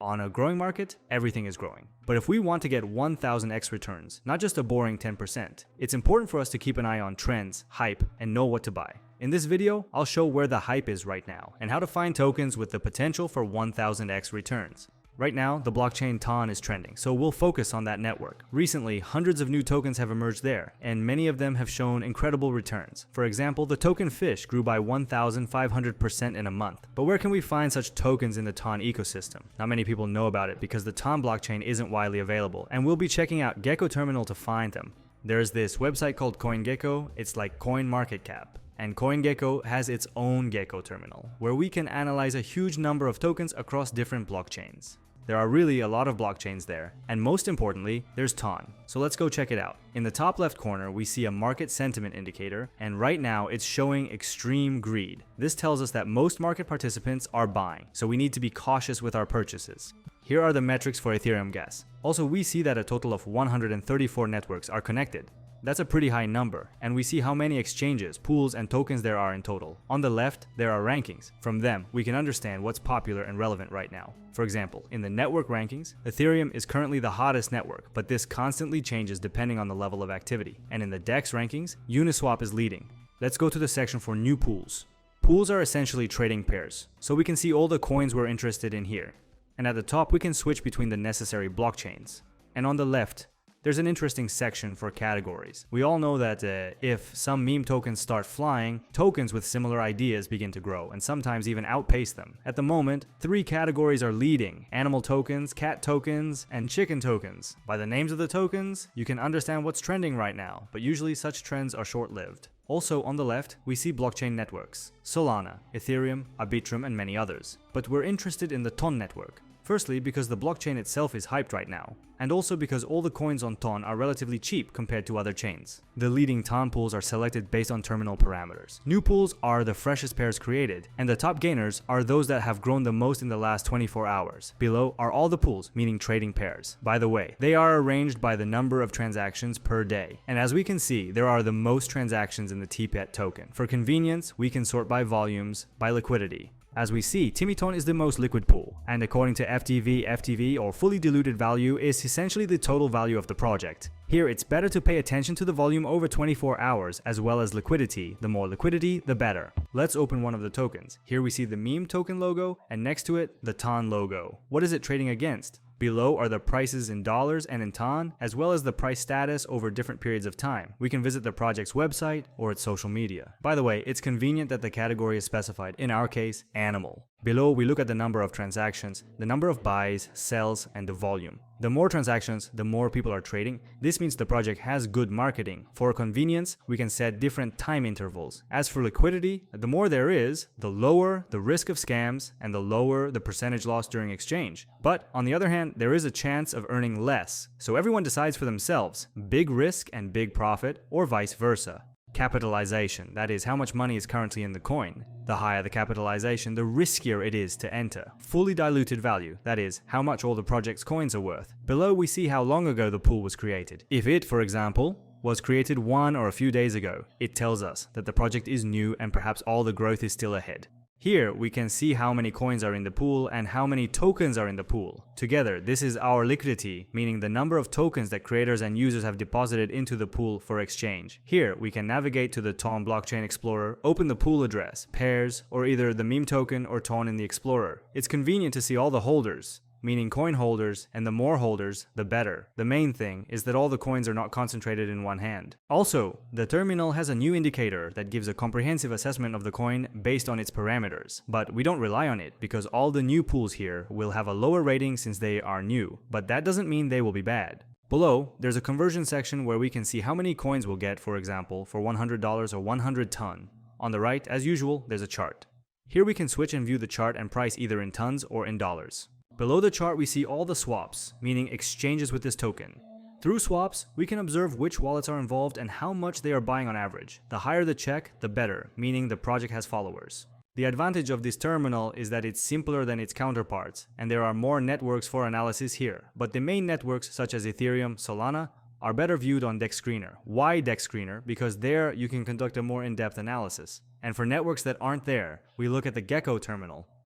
On a growing market, everything is growing. But if we want to get 1000x returns, not just a boring 10%, it's important for us to keep an eye on trends, hype, and know what to buy. In this video, I'll show where the hype is right now and how to find tokens with the potential for 1000x returns. Right now, the blockchain TON is trending, so we'll focus on that network. Recently, hundreds of new tokens have emerged there, and many of them have shown incredible returns. For example, the token Fish grew by 1,500% in a month. But where can we find such tokens in the TON ecosystem? Not many people know about it because the TON blockchain isn't widely available, and we'll be checking out Gecko Terminal to find them. There's this website called CoinGecko. It's like CoinMarketCap. And CoinGecko has its own Gecko Terminal, where we can analyze a huge number of tokens across different blockchains. There are really a lot of blockchains there, and most importantly, there's TON. So let's go check it out. In the top left corner, we see a market sentiment indicator, and right now it's showing extreme greed. This tells us that most market participants are buying, so we need to be cautious with our purchases. Here are the metrics for Ethereum gas. Also, we see that a total of 134 networks are connected. That's a pretty high number, and we see how many exchanges, pools, and tokens there are in total. On the left, there are rankings. From them, we can understand what's popular and relevant right now. For example, in the network rankings, Ethereum is currently the hottest network, but this constantly changes depending on the level of activity. And in the DEX rankings, Uniswap is leading. Let's go to the section for new pools. Pools are essentially trading pairs, so we can see all the coins we're interested in here. And at the top, we can switch between the necessary blockchains. And on the left, there's an interesting section for categories. We all know that if some meme tokens start flying, tokens with similar ideas begin to grow and sometimes even outpace them. At the moment, 3 categories are leading: animal tokens, cat tokens, and chicken tokens. By the names of the tokens, you can understand what's trending right now, but usually such trends are short-lived. Also on the left, we see blockchain networks: Solana, Ethereum, Arbitrum, and many others. But we're interested in the TON network. Firstly, because the blockchain itself is hyped right now, and also because all the coins on TON are relatively cheap compared to other chains. The leading TON pools are selected based on terminal parameters. New pools are the freshest pairs created, and the top gainers are those that have grown the most in the last 24 hours. Below are all the pools, meaning trading pairs. By the way, they are arranged by the number of transactions per day. And as we can see, there are the most transactions in the TPET token. For convenience, we can sort by volumes, by liquidity. As we see, TimmyTon is the most liquid pool, and according to FTV or fully diluted value is essentially the total value of the project. Here it's better to pay attention to the volume over 24 hours as well as liquidity. The more liquidity, the better. Let's open one of the tokens. Here we see the meme token logo, and next to it, the TON logo. What is it trading against? Below are the prices in dollars and in TON, as well as the price status over different periods of time. We can visit the project's website or its social media. By the way, it's convenient that the category is specified, in our case, animal. Below, we look at the number of transactions, the number of buys, sells, and the volume. The more transactions, the more people are trading. This means the project has good marketing. For convenience, we can set different time intervals. As for liquidity, the more there is, the lower the risk of scams and the lower the percentage loss during exchange. But on the other hand, there is a chance of earning less. So everyone decides for themselves, big risk and big profit, or vice versa. Capitalization, that is how much money is currently in the coin. The higher the capitalization, the riskier it is to enter. Fully diluted value, that is how much all the project's coins are worth. Below we see how long ago the pool was created. If it, for example, was created 1 or a few days ago, it tells us that the project is new and perhaps all the growth is still ahead. Here, we can see how many coins are in the pool and how many tokens are in the pool. Together, this is our liquidity, meaning the number of tokens that creators and users have deposited into the pool for exchange. Here, we can navigate to the TON Blockchain Explorer, open the pool address, pairs, or either the meme token or TON in the Explorer. It's convenient to see all the holders, meaning coin holders, and the more holders, the better. The main thing is that all the coins are not concentrated in one hand. Also, the terminal has a new indicator that gives a comprehensive assessment of the coin based on its parameters. But we don't rely on it because all the new pools here will have a lower rating since they are new. But that doesn't mean they will be bad. Below, there's a conversion section where we can see how many coins we'll get, for example, for $100 or 100 ton. On the right, as usual, there's a chart. Here we can switch and view the chart and price either in tons or in dollars. Below the chart, we see all the swaps, meaning exchanges with this token. Through swaps, we can observe which wallets are involved and how much they are buying on average. The higher the check, the better, meaning the project has followers. The advantage of this terminal is that it's simpler than its counterparts, and there are more networks for analysis here. But the main networks, such as Ethereum, Solana, are better viewed on DEX Screener. Why DEX Screener? Because there you can conduct a more in-depth analysis. And for networks that aren't there, we look at the Gecko terminal.